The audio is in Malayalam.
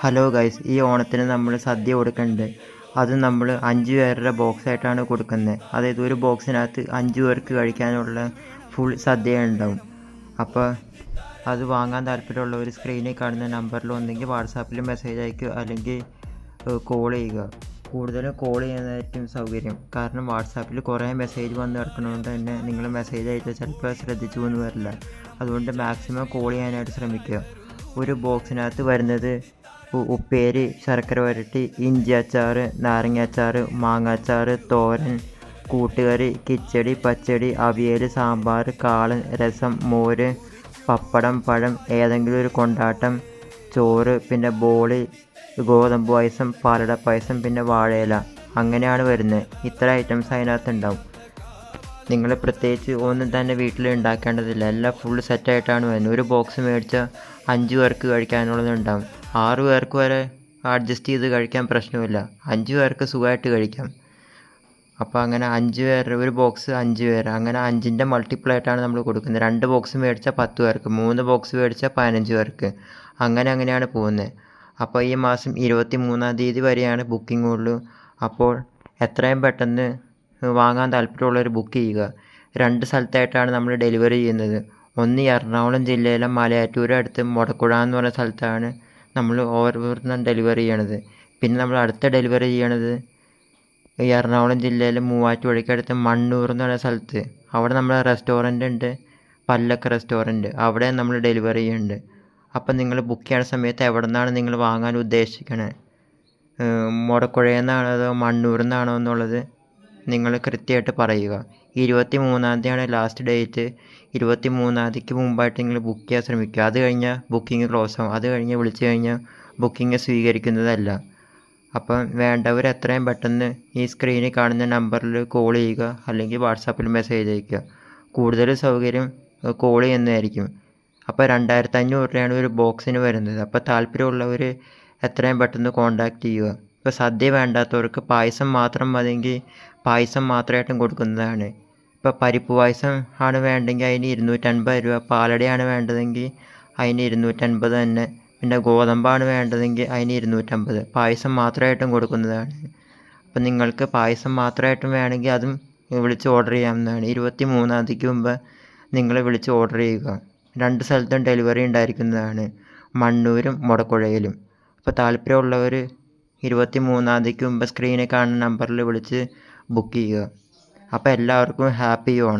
ഹലോ ഗൈസ്, ഈ ഓണത്തിന് നമ്മൾ സദ്യ കൊടുക്കുന്നുണ്ട്. അത് നമ്മൾ 5 പേരുടെ ബോക്സായിട്ടാണ് കൊടുക്കുന്നത്. അതായത് ഒരു ബോക്സിനകത്ത് 5 പേർക്ക് കഴിക്കാനുള്ള ഫുൾ സദ്യ ഉണ്ടാവും. അപ്പോൾ അത് വാങ്ങാൻ താല്പര്യമുള്ളവർ സ്ക്രീനിൽ കാണുന്ന നമ്പറിൽ ഒന്നെങ്കിൽ വാട്സാപ്പിൽ മെസ്സേജ് അയക്കുക, അല്ലെങ്കിൽ കോൾ ചെയ്യുക. കൂടുതലും കോൾ ചെയ്യുന്നതായിരിക്കും സൗകര്യം. കാരണം വാട്സാപ്പിൽ കുറേ മെസ്സേജ് വന്ന് കിടക്കുന്നതുകൊണ്ട് തന്നെ നിങ്ങൾ മെസ്സേജ് അയച്ചാൽ ചിലപ്പോൾ ശ്രദ്ധിച്ചു എന്ന് വരില്ല. അതുകൊണ്ട് മാക്സിമം കോൾ ചെയ്യാനായിട്ട് ശ്രമിക്കുക. ഒരു ബോക്സിനകത്ത് വരുന്നത് ഉപ്പേരി, ശർക്കര വരട്ടി, ഇഞ്ചി അച്ചാർ, നാരങ്ങ അച്ചാർ, മാങ്ങ അച്ചാർ, തോരൻ, കൂട്ടുകറി, കിച്ചടി, പച്ചടി, അവിയൽ, സാമ്പാർ, കാളൻ, രസം, മോര്, പപ്പടം, പഴം, ഏതെങ്കിലും ഒരു കൊണ്ടാട്ടം, ചോറ്, പിന്നെ ബോളി, ഗോതമ്പ് പായസം, പാലട പായസം, പിന്നെ വാഴയില. അങ്ങനെയാണ് വരുന്നത്. ഇത്ര ഐറ്റംസ് അതിനകത്തുണ്ടാവും. നിങ്ങൾ പ്രത്യേകിച്ച് ഒന്നും തന്നെ വീട്ടിൽ ഉണ്ടാക്കേണ്ടതില്ല. എല്ലാം ഫുൾ സെറ്റായിട്ടാണ് വരുന്നത്. ഒരു ബോക്സ് മേടിച്ചാൽ 5 പേർക്ക് കഴിക്കാനുള്ളതുണ്ടാവും. 6 പേർക്ക് വരെ അഡ്ജസ്റ്റ് ചെയ്ത് കഴിക്കാൻ പ്രശ്നമില്ല. 5 പേർക്ക് സുഖമായിട്ട് കഴിക്കാം. അപ്പോൾ അങ്ങനെ 5 പേരുടെ ഒരു ബോക്സ് 5 പേര്, അങ്ങനെ 5ൻ്റെ മൾട്ടിപ്പിളായിട്ടാണ് നമ്മൾ കൊടുക്കുന്നത്. 2 ബോക്സ് മേടിച്ചാൽ 10 പേർക്ക്, 3 ബോക്സ് മേടിച്ചാൽ 15 പേർക്ക്, അങ്ങനെയാണ് പോകുന്നത്. അപ്പോൾ ഈ മാസം 23-ാം തീയതി വരെയാണ് ബുക്കിംഗ് ഉള്ളൂ. അപ്പോൾ എത്രയും പെട്ടെന്ന് വാങ്ങാൻ താല്പര്യമുള്ളവർ ബുക്ക് ചെയ്യുക. 2 സ്ഥലത്തായിട്ടാണ് നമ്മൾ ഡെലിവറി ചെയ്യുന്നത്. ഒന്ന് എറണാകുളം ജില്ലയിലെ മലയാറ്റൂർ അടുത്ത് മുടക്കുഴ എന്ന് പറയുന്ന സ്ഥലത്താണ് നമ്മൾ ഓരോരുത്തരും ഡെലിവറി ചെയ്യണത്. പിന്നെ നമ്മൾ അടുത്ത ഡെലിവറി ചെയ്യണത് എറണാകുളം ജില്ലയിലെ മൂവാറ്റുപുഴയ്ക്കടുത്ത് മണ്ണൂർ എന്ന് പറയുന്ന സ്ഥലത്ത്. അവിടെ നമ്മുടെ റെസ്റ്റോറൻ്റ് ഉണ്ട്, പല്ലക്ക് റെസ്റ്റോറൻറ്റ്. അവിടെ നമ്മൾ ഡെലിവറി ചെയ്യുന്നുണ്ട്. അപ്പം നിങ്ങൾ ബുക്ക് ചെയ്യുന്ന സമയത്ത് എവിടെ നിന്നാണ് നിങ്ങൾ വാങ്ങാൻ ഉദ്ദേശിക്കണത്, മുടക്കുഴയിൽ നിന്നാണോ അതോ മണ്ണൂരിൽ നിന്നാണോ എന്നുള്ളത് നിങ്ങൾ കൃത്യമായിട്ട് പറയുക. 23-ാം തീയതിയാണ് ലാസ്റ്റ് ഡേറ്റ്. 23-ാം തീയതിക്ക് മുമ്പായിട്ട് നിങ്ങൾ ബുക്ക് ചെയ്യാൻ ശ്രമിക്കുക. അത് കഴിഞ്ഞാൽ ബുക്കിംഗ് ക്ലോസ് ആവും. അത് കഴിഞ്ഞ് വിളിച്ചു കഴിഞ്ഞാൽ ബുക്കിംഗ് സ്വീകരിക്കുന്നതല്ല. അപ്പം വേണ്ടവർ എത്രയും പെട്ടെന്ന് ഈ സ്ക്രീനിൽ കാണുന്ന നമ്പറിൽ കോൾ ചെയ്യുക, അല്ലെങ്കിൽ വാട്സാപ്പിൽ മെസ്സേജ് അയയ്ക്കുക. കൂടുതൽ സൗകര്യം കോൾ ചെയ്യുന്നതായിരിക്കും. അപ്പോൾ 2500 രൂപയാണ് ഒരു ബോക്സിന് വരുന്നത്. അപ്പോൾ താല്പര്യമുള്ളവർ എത്രയും പെട്ടെന്ന് കോൺടാക്റ്റ് ചെയ്യുക. ഇപ്പോൾ സദ്യ വേണ്ടാത്തവർക്ക് പായസം മാത്രം മതിയെങ്കിൽ പായസം മാത്രമായിട്ടും കൊടുക്കുന്നതാണ്. ഇപ്പോൾ പരിപ്പ് പായസം ആണ് വേണ്ടെങ്കിൽ അതിന് 250 രൂപ, പാലടയാണ് വേണ്ടതെങ്കിൽ അതിന് 250 തന്നെ, പിന്നെ ഗോതമ്പാണ് വേണ്ടതെങ്കിൽ അതിന് 250. പായസം മാത്രമായിട്ടും കൊടുക്കുന്നതാണ്. അപ്പം നിങ്ങൾക്ക് പായസം മാത്രമായിട്ടും വേണമെങ്കിൽ അതും വിളിച്ച് ഓർഡർ ചെയ്യാവുന്നതാണ്. 23-ാം തീയതിക്ക് മുമ്പ് നിങ്ങൾ വിളിച്ച് ഓർഡർ ചെയ്യുക. 2 സ്ഥലത്തും ഡെലിവറി ഉണ്ടായിരിക്കുന്നതാണ്, മണ്ണൂരും മുടക്കുഴയിലും. അപ്പോൾ താല്പര്യമുള്ളവർ 23-ാം തീയതിക്ക് മുമ്പ് സ്ക്രീനിൽ കാണുന്ന നമ്പറിൽ വിളിച്ച് ബുക്ക് ചെയ്യുക. അപ്പോൾ എല്ലാവർക്കും ഹാപ്പി ഓണം.